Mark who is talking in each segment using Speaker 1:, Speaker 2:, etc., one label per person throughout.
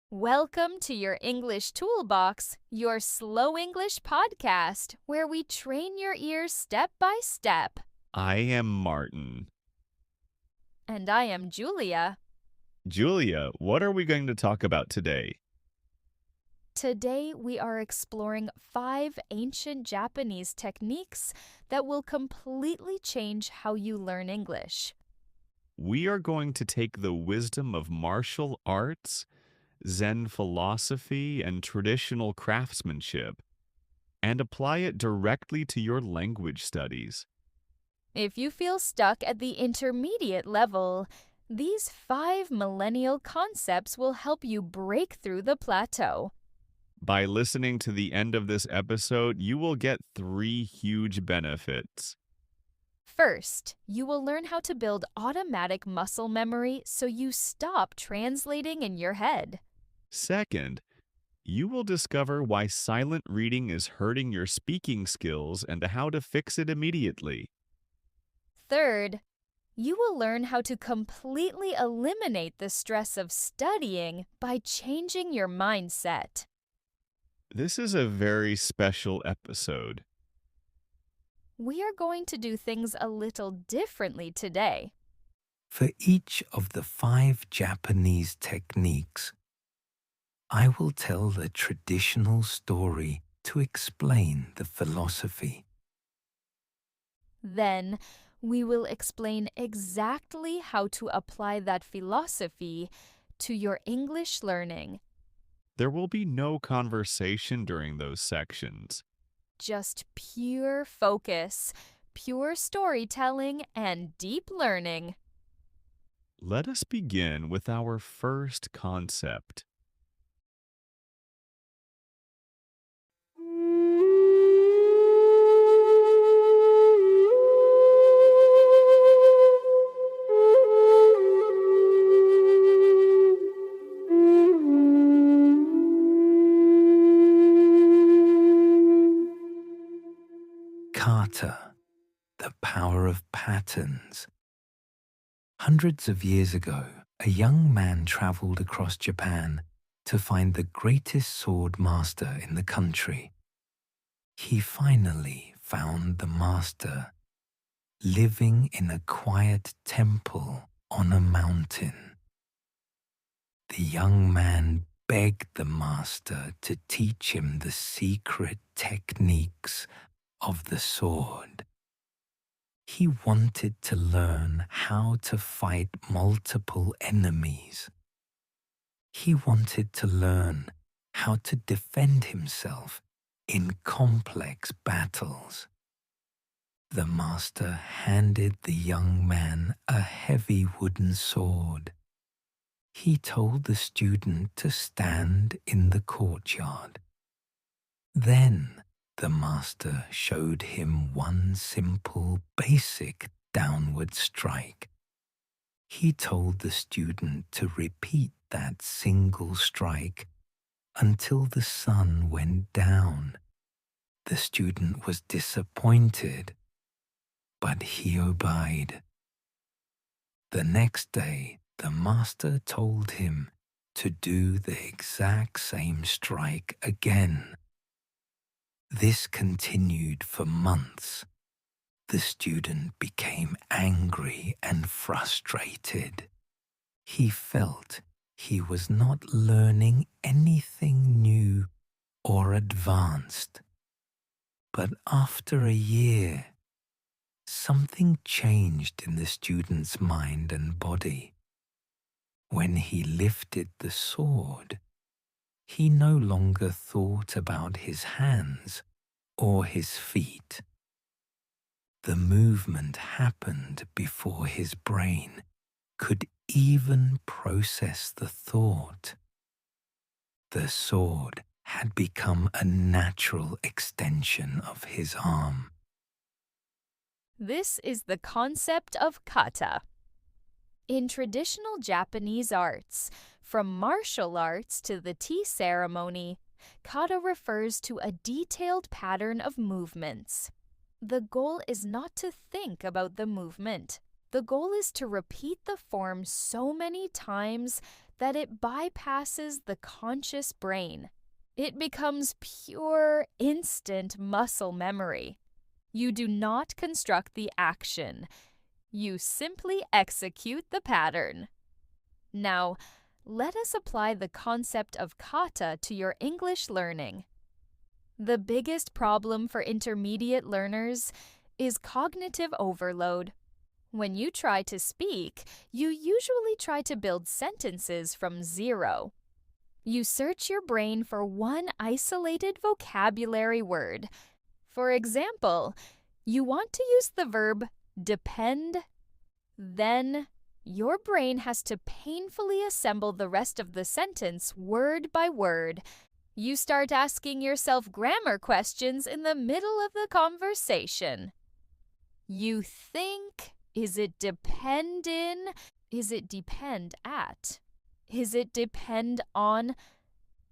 Speaker 1: Welcome to your English Toolbox, your slow English podcast, where we train your ears step by step.
Speaker 2: I am Martin.
Speaker 1: And I am Julia.
Speaker 2: Julia, what are we going to talk about today?
Speaker 1: Today, we are exploring 5 ancient Japanese techniques that will completely change how you learn English.
Speaker 2: We are going to take the wisdom of martial arts, Zen philosophy, and traditional craftsmanship and apply it directly to your language studies.
Speaker 1: If you feel stuck at the intermediate level, these 5 millennial concepts will help you break through the plateau.
Speaker 2: By listening to the end of this episode, you will get 3 huge benefits.
Speaker 1: First, you will learn how to build automatic muscle memory so you stop translating in your head.
Speaker 2: Second, you will discover why silent reading is hurting your speaking skills and how to fix it immediately.
Speaker 1: Third, you will learn how to completely eliminate the stress of studying by changing your mindset.
Speaker 2: This is a very special episode.
Speaker 1: We are going to do things a little differently today.
Speaker 3: For each of the 5 Japanese techniques, I will tell the traditional story to explain the philosophy.
Speaker 1: Then, we will explain exactly how to apply that philosophy to your English learning.
Speaker 2: There will be no conversation during those sections.
Speaker 1: Just pure focus, pure storytelling, and deep learning.
Speaker 2: Let us begin with our first concept.
Speaker 3: Kata, the power of patterns. Hundreds of years ago, a young man traveled across Japan to find the greatest sword master in the country. He finally found the master living in a quiet temple on a mountain. The young man begged the master to teach him the secret techniques of the sword. He wanted to learn how to fight multiple enemies. He wanted to learn how to defend himself in complex battles. The master handed the young man a heavy wooden sword. He told the student to stand in the courtyard. Then the master showed him one simple, basic downward strike. He told the student to repeat that single strike until the sun went down. The student was disappointed, but he obeyed. The next day, the master told him to do the exact same strike again. This continued for months. The student became angry and frustrated. He felt he was not learning anything new or advanced. But after a year, something changed in the student's mind and body. When he lifted the sword, he no longer thought about his hands or his feet. The movement happened before his brain could even process the thought. The sword had become a natural extension of his arm.
Speaker 1: This is the concept of kata. In traditional Japanese arts, from martial arts to the tea ceremony, kata refers to a detailed pattern of movements. The goal is not to think about the movement, The goal is to repeat the form so many times that it bypasses the conscious brain. It becomes pure, instant muscle memory. You do not construct the action. You simply execute the pattern. Now, let us apply the concept of kata to your English learning. The biggest problem for intermediate learners is cognitive overload. When you try to speak, you usually try to build sentences from zero. You search your brain for one isolated vocabulary word. For example, you want to use the verb depend, then your brain has to painfully assemble the rest of the sentence word by word. You start asking yourself grammar questions in the middle of the conversation. You think, is it depend in? Is it depend at? Is it depend on?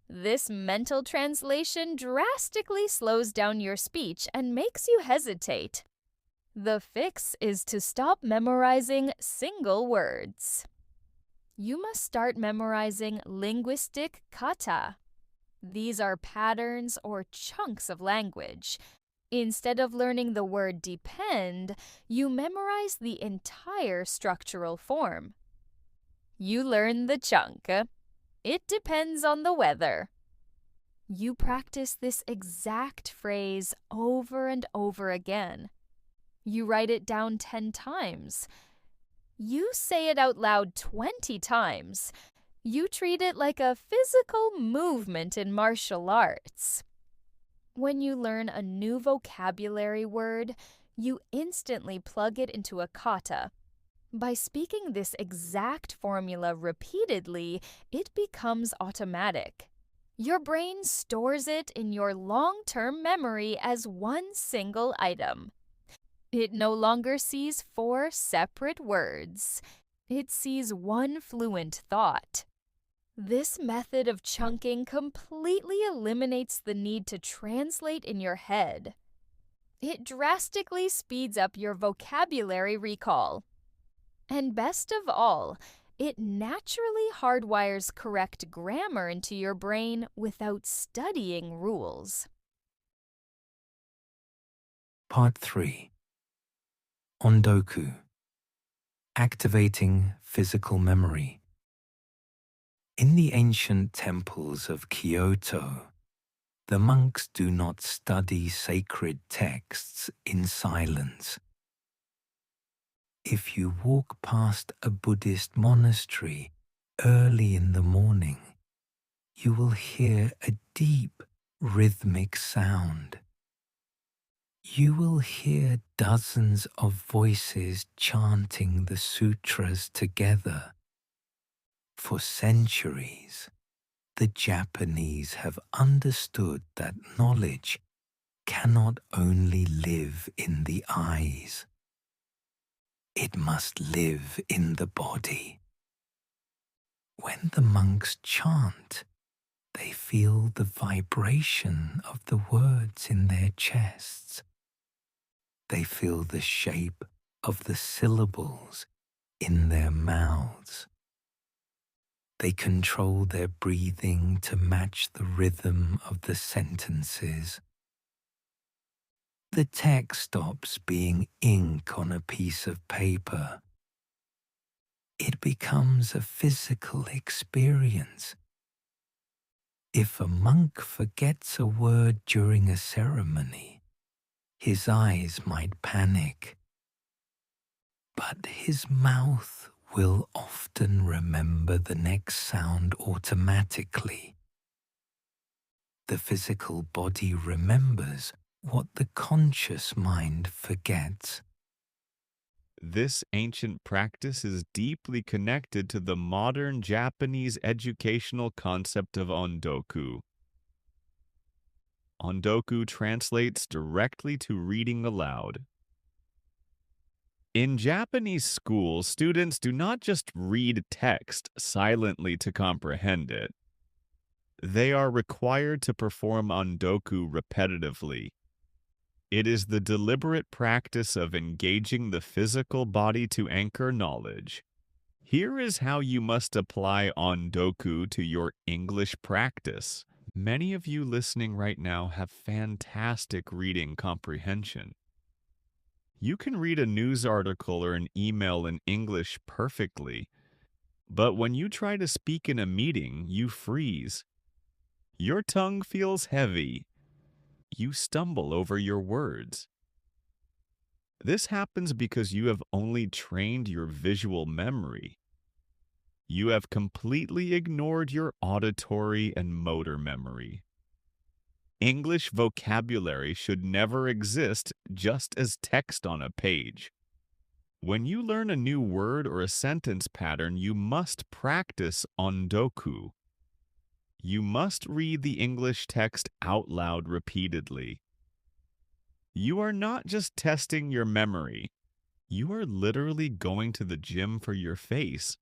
Speaker 1: This mental translation drastically slows down your speech and makes you hesitate. The fix is to stop memorizing single words. You must start memorizing linguistic kata. These are patterns or chunks of language. Instead of learning the word depend, you memorize the entire structural form. You learn the chunk. It depends on the weather. You practice this exact phrase over and over again. You write it down 10 times. You say it out loud 20 times. You treat it like a physical movement in martial arts. When you learn a new vocabulary word, you instantly plug it into a kata. By speaking this exact formula repeatedly, it becomes automatic. Your brain stores it in your long-term memory as one single item. It no longer sees 4 separate words. It sees one fluent thought. This method of chunking completely eliminates the need to translate in your head. It drastically speeds up your vocabulary recall. And best of all, it naturally hardwires correct grammar into your brain without studying rules.
Speaker 3: Part 3. Ondoku. Activating physical memory. In the ancient temples of Kyoto, the monks do not study sacred texts in silence. If you walk past a Buddhist monastery early in the morning, you will hear a deep, rhythmic sound. You will hear dozens of voices chanting the sutras together. For centuries, the Japanese have understood that knowledge cannot only live in the eyes. It must live in the body. When the monks chant, they feel the vibration of the words in their chests. They feel the shape of the syllables in their mouths. They control their breathing to match the rhythm of the sentences. The text stops being ink on a piece of paper. It becomes a physical experience. If a monk forgets a word during a ceremony, his eyes might panic, but his mouth will often remember the next sound automatically. The physical body remembers what the conscious mind forgets.
Speaker 2: This ancient practice is deeply connected to the modern Japanese educational concept of Ondoku. Ondoku translates directly to reading aloud. In Japanese schools, students do not just read text silently to comprehend it. They are required to perform Ondoku repetitively. It is the deliberate practice of engaging the physical body to anchor knowledge. Here is how you must apply Ondoku to your English practice. Many of you listening right now have fantastic reading comprehension. You can read a news article or an email in English perfectly, but when you try to speak in a meeting, you freeze. Your tongue feels heavy. You stumble over your words. This happens because you have only trained your visual memory. You have completely ignored your auditory and motor memory. English vocabulary should never exist just as text on a page. When you learn a new word or a sentence pattern, you must practice Ondoku. You must read the English text out loud repeatedly. You are not just testing your memory. You are literally going to the gym for your face.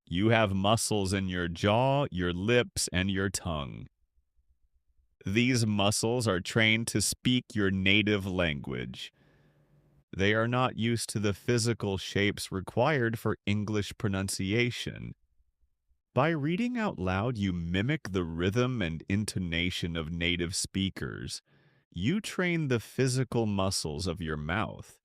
Speaker 2: You have muscles in your jaw, your lips, and your tongue. These muscles are trained to speak your native language. They are not used to the physical shapes required for English pronunciation. By reading out loud, you mimic the rhythm and intonation of native speakers. You train the physical muscles of your mouth.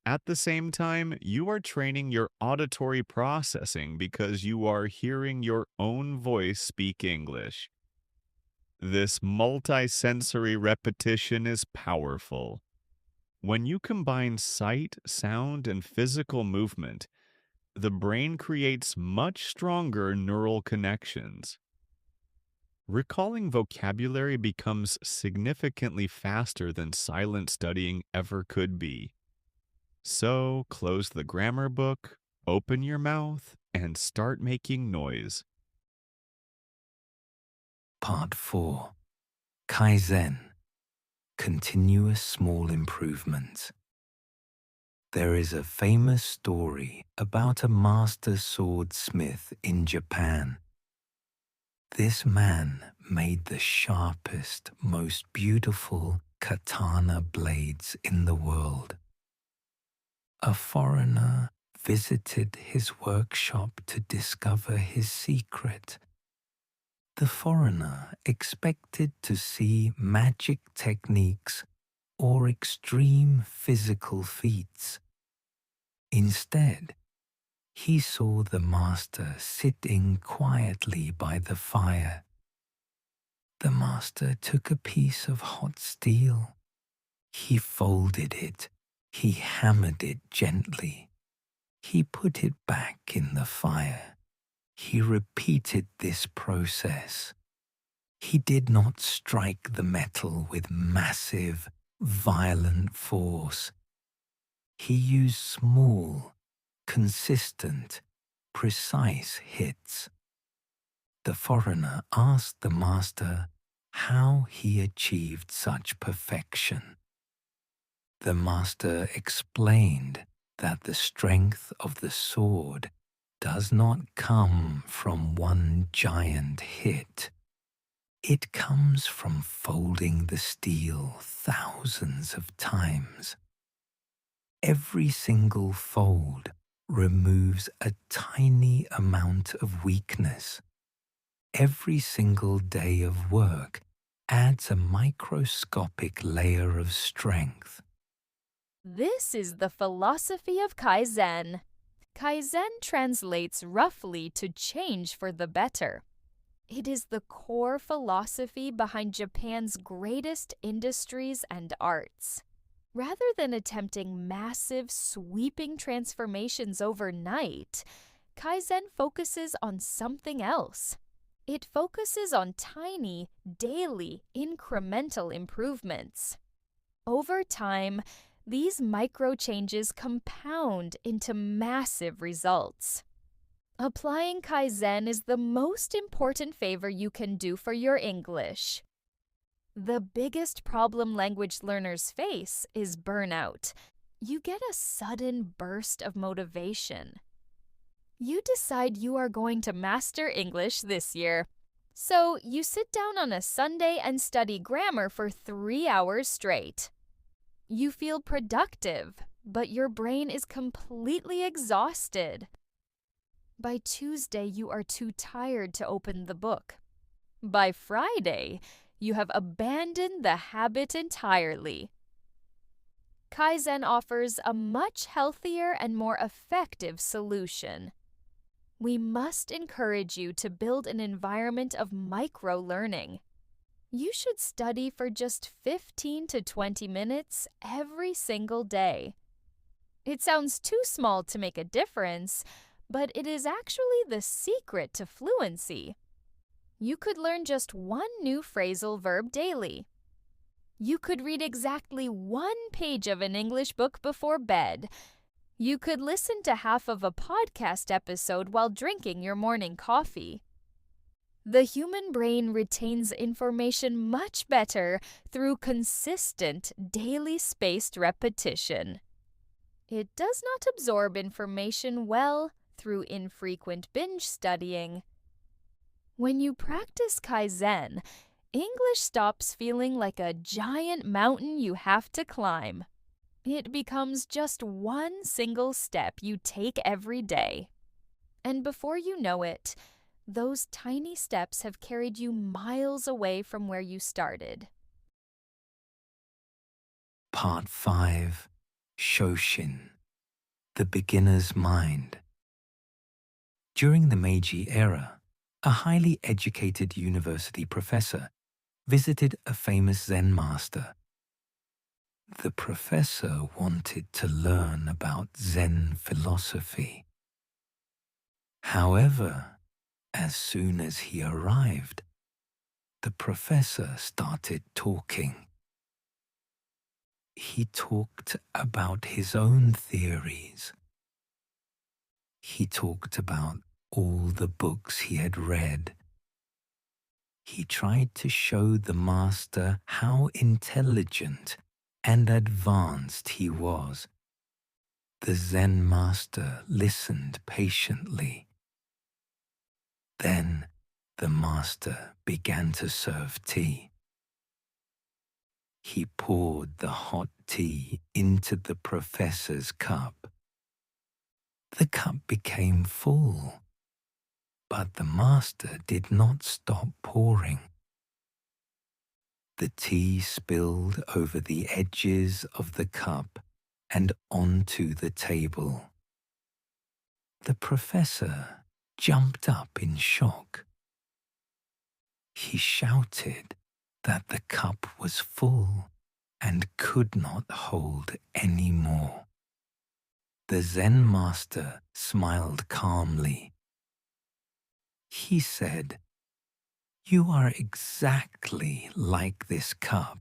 Speaker 2: At the same time, you are training your auditory processing because you are hearing your own voice speak English. This multi-sensory repetition is powerful. When you combine sight, sound, and physical movement, the brain creates much stronger neural connections. Recalling vocabulary becomes significantly faster than silent studying ever could be. So, close the grammar book, open your mouth, and start making noise.
Speaker 3: Part 4. Kaizen. Continuous small improvements. There is a famous story about a master swordsmith in Japan. This man made the sharpest, most beautiful katana blades in the world. A foreigner visited his workshop to discover his secret. The foreigner expected to see magic techniques or extreme physical feats. Instead, he saw the master sitting quietly by the fire. The master took a piece of hot steel. He folded it. He hammered it gently. He put it back in the fire. He repeated this process. He did not strike the metal with massive, violent force. He used small, consistent, precise hits. The foreigner asked the master how he achieved such perfection. The master explained that the strength of the sword does not come from one giant hit. It comes from folding the steel thousands of times. Every single fold removes a tiny amount of weakness. Every single day of work adds a microscopic layer of strength.
Speaker 1: This is the philosophy of Kaizen. Kaizen translates roughly to change for the better. It is the core philosophy behind Japan's greatest industries and arts. Rather than attempting massive, sweeping transformations overnight, Kaizen focuses on something else. It focuses on tiny, daily, incremental improvements. Over time, these micro changes compound into massive results. Applying Kaizen is the most important favor you can do for your English. The biggest problem language learners face is burnout. You get a sudden burst of motivation. You decide you are going to master English this year. So you sit down on a Sunday and study grammar for 3 hours straight. You feel productive, but your brain is completely exhausted. By Tuesday, you are too tired to open the book. By Friday, you have abandoned the habit entirely. Kaizen offers a much healthier and more effective solution. We must encourage you to build an environment of micro-learning. You should study for just 15 to 20 minutes every single day. It sounds too small to make a difference, but it is actually the secret to fluency. You could learn just one new phrasal verb daily. You could read exactly 1 page of an English book before bed. You could listen to half of a podcast episode while drinking your morning coffee. The human brain retains information much better through consistent, daily spaced repetition. It does not absorb information well through infrequent binge studying. When you practice Kaizen, English stops feeling like a giant mountain you have to climb. It becomes just one single step you take every day. And before you know it, those tiny steps have carried you miles away from where you started.
Speaker 3: Part 5. Shoshin, the beginner's mind. During the Meiji era, a highly educated university professor visited a famous Zen master. The professor wanted to learn about Zen philosophy. However, as soon as he arrived, the professor started talking. He talked about his own theories. He talked about all the books he had read. He tried to show the master how intelligent and advanced he was. The Zen master listened patiently. Then the master began to serve tea. He poured the hot tea into the professor's cup. The cup became full, but the master did not stop pouring. The tea spilled over the edges of the cup and onto the table. The professor jumped up in shock. He shouted that the cup was full and could not hold any more. The Zen master smiled calmly. He said, "You are exactly like this cup.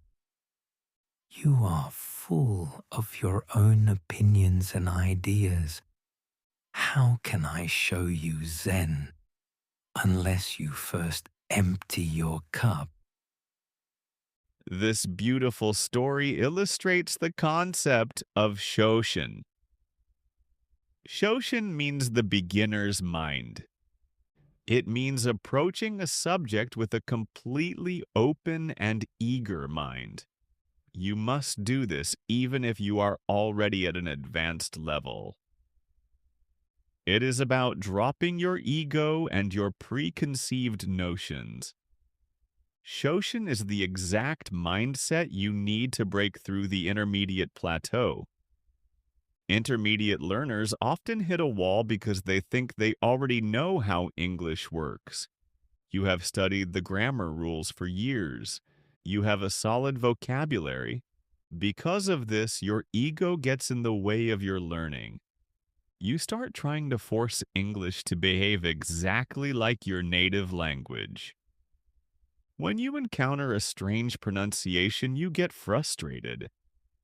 Speaker 3: You are full of your own opinions and ideas. How can I show you Zen unless you first empty your cup?"
Speaker 2: This beautiful story illustrates the concept of Shoshin. Shoshin means the beginner's mind. It means approaching a subject with a completely open and eager mind. You must do this even if you are already at an advanced level. It is about dropping your ego and your preconceived notions. Shoshin is the exact mindset you need to break through the intermediate plateau. Intermediate learners often hit a wall because they think they already know how English works. You have studied the grammar rules for years. You have a solid vocabulary. Because of this, your ego gets in the way of your learning. You start trying to force English to behave exactly like your native language. When you encounter a strange pronunciation, you get frustrated.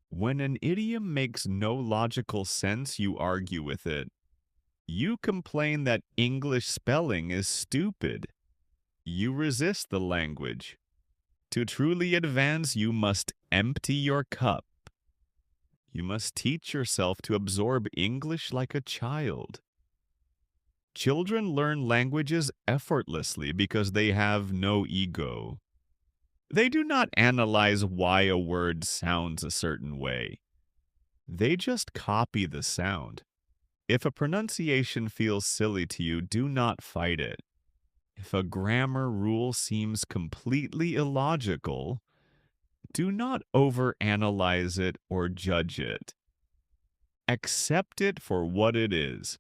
Speaker 2: When an idiom makes no logical sense, you argue with it. You complain that English spelling is stupid. You resist the language. To truly advance, you must empty your cup. You must teach yourself to absorb English like a child. Children learn languages effortlessly because they have no ego. They do not analyze why a word sounds a certain way. They just copy the sound. If a pronunciation feels silly to you, do not fight it. If a grammar rule seems completely illogical, do not overanalyze it or judge it. Accept it for what it is.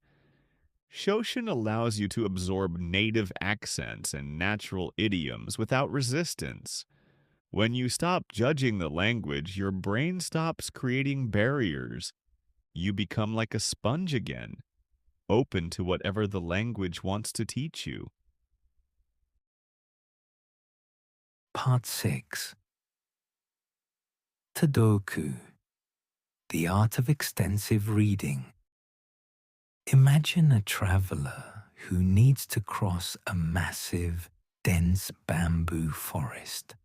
Speaker 2: Shoshin allows you to absorb native accents and natural idioms without resistance. When you stop judging the language, your brain stops creating barriers. You become like a sponge again, open to whatever the language wants to teach you.
Speaker 3: Part 6. Tadoku, the art of extensive reading. Imagine a traveler who needs to cross a massive, dense bamboo forest.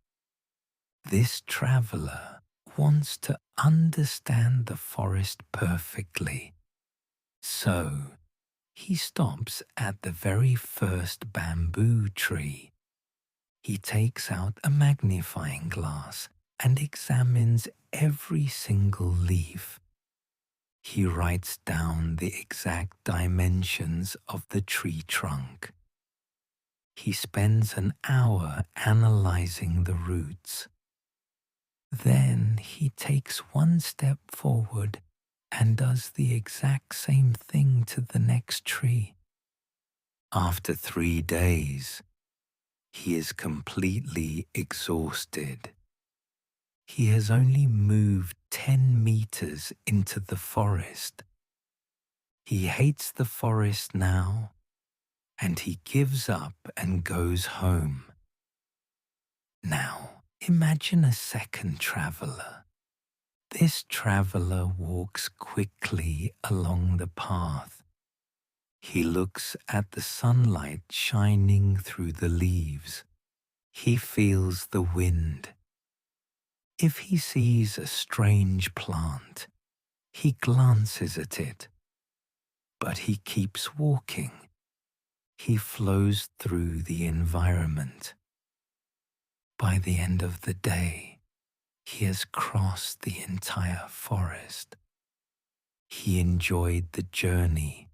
Speaker 3: This traveler wants to understand the forest perfectly. So, he stops at the very first bamboo tree. He takes out a magnifying glass and examines every single leaf. He writes down the exact dimensions of the tree trunk. He spends an hour analyzing the roots. Then he takes one step forward and does the exact same thing to the next tree. After 3 days, he is completely exhausted. He has only moved 10 meters into the forest. He hates the forest now, and he gives up and goes home. Now, imagine a second traveler. This traveler walks quickly along the path. He looks at the sunlight shining through the leaves. He feels the wind. If he sees a strange plant, he glances at it. But he keeps walking. He flows through the environment. By the end of the day, he has crossed the entire forest. He enjoyed the journey,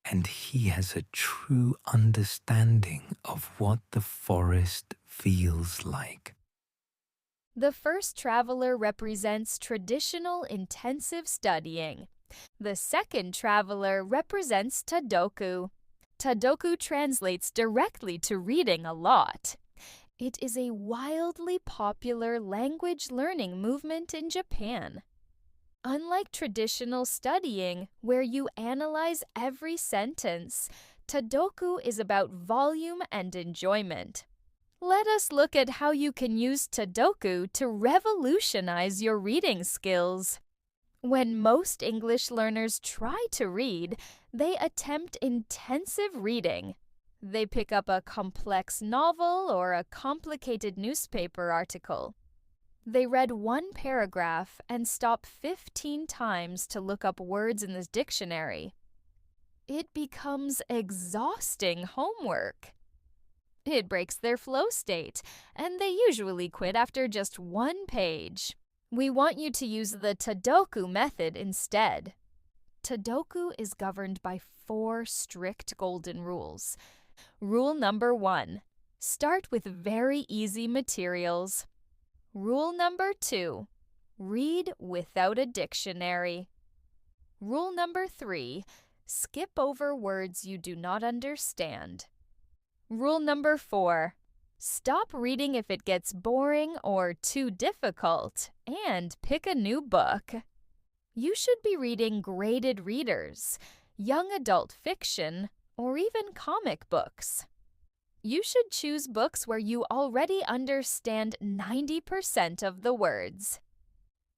Speaker 3: and he has a true understanding of what the forest feels like.
Speaker 1: The first traveler represents traditional intensive studying. The second traveler represents Tadoku. Tadoku translates directly to reading a lot. It is a wildly popular language learning movement in Japan. Unlike traditional studying, where you analyze every sentence, Tadoku is about volume and enjoyment. Let us look at how you can use Tadoku to revolutionize your reading skills. When most English learners try to read, they attempt intensive reading. They pick up a complex novel or a complicated newspaper article. They read one paragraph and stop 15 times to look up words in the dictionary. It becomes exhausting homework. It breaks their flow state, and they usually quit after just one page. We want you to use the Tadoku method instead. Tadoku is governed by 4 strict golden rules. Rule number 1, start with very easy materials. Rule number 2, read without a dictionary. Rule number 3, skip over words you do not understand. Rule number 4, stop reading if it gets boring or too difficult, and pick a new book. You should be reading graded readers, young adult fiction, or even comic books. You should choose books where you already understand 90% of the words.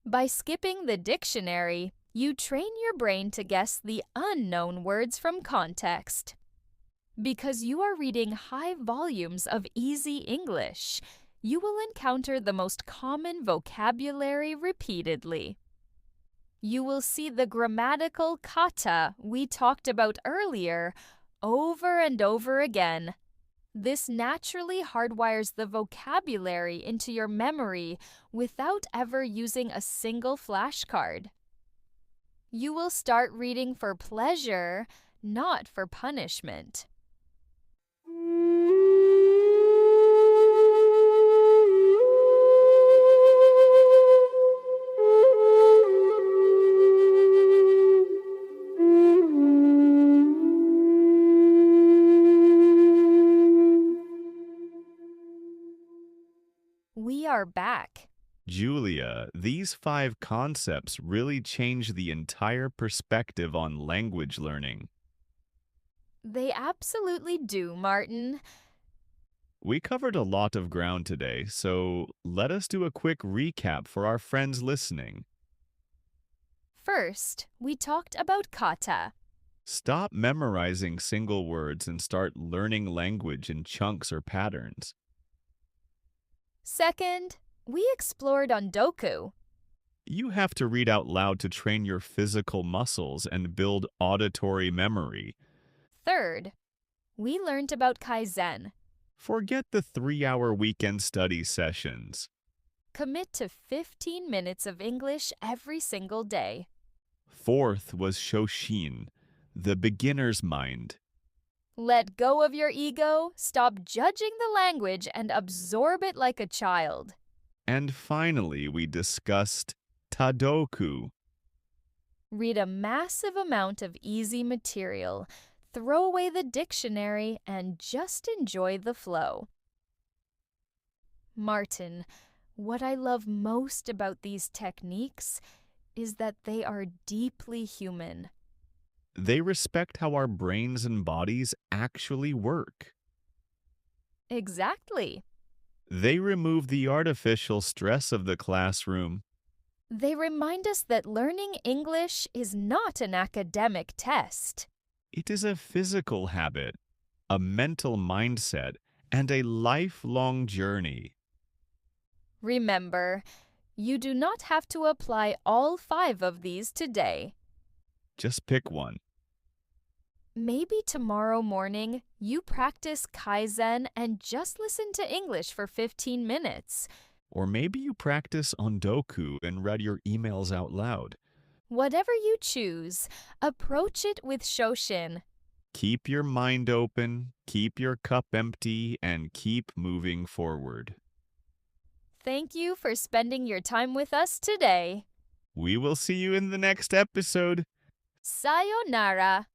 Speaker 1: By skipping the dictionary, you train your brain to guess the unknown words from context. Because you are reading high volumes of easy English, you will encounter the most common vocabulary repeatedly. You will see the grammatical kata we talked about earlier over and over again. This naturally hardwires the vocabulary into your memory without ever using a single flashcard. You will start reading for pleasure, not for punishment. We are back.
Speaker 2: Julia, these 5 concepts really change the entire perspective on language learning.
Speaker 1: They absolutely do, Martin.
Speaker 2: We covered a lot of ground today, so let us do a quick recap for our friends listening.
Speaker 1: First, we talked about kata.
Speaker 2: Stop memorizing single words and start learning language in chunks or patterns.
Speaker 1: Second, we explored Ondoku.
Speaker 2: You have to read out loud to train your physical muscles and build auditory memory.
Speaker 1: Third, we learned about Kaizen.
Speaker 2: Forget the 3-hour weekend study sessions.
Speaker 1: Commit to 15 minutes of English every single day.
Speaker 2: Fourth was Shoshin, the beginner's mind.
Speaker 1: Let go of your ego, stop judging the language, and absorb it like a child.
Speaker 2: And finally, we discussed Tadoku.
Speaker 1: Read a massive amount of easy material, throw away the dictionary, and just enjoy the flow. Martin, what I love most about these techniques is that they are deeply human.
Speaker 2: They respect how our brains and bodies actually work.
Speaker 1: Exactly.
Speaker 2: They remove the artificial stress of the classroom.
Speaker 1: They remind us that learning English is not an academic test.
Speaker 2: It is a physical habit, a mental mindset, and a lifelong journey.
Speaker 1: Remember, you do not have to apply all 5 of these today.
Speaker 2: Just pick one.
Speaker 1: Maybe tomorrow morning you practice Kaizen and just listen to English for 15 minutes.
Speaker 2: Or maybe you practice Ondoku and read your emails out loud.
Speaker 1: Whatever you choose, approach it with Shoshin.
Speaker 2: Keep your mind open, keep your cup empty, and keep moving forward.
Speaker 1: Thank you for spending your time with us today.
Speaker 2: We will see you in the next episode.
Speaker 1: Sayonara.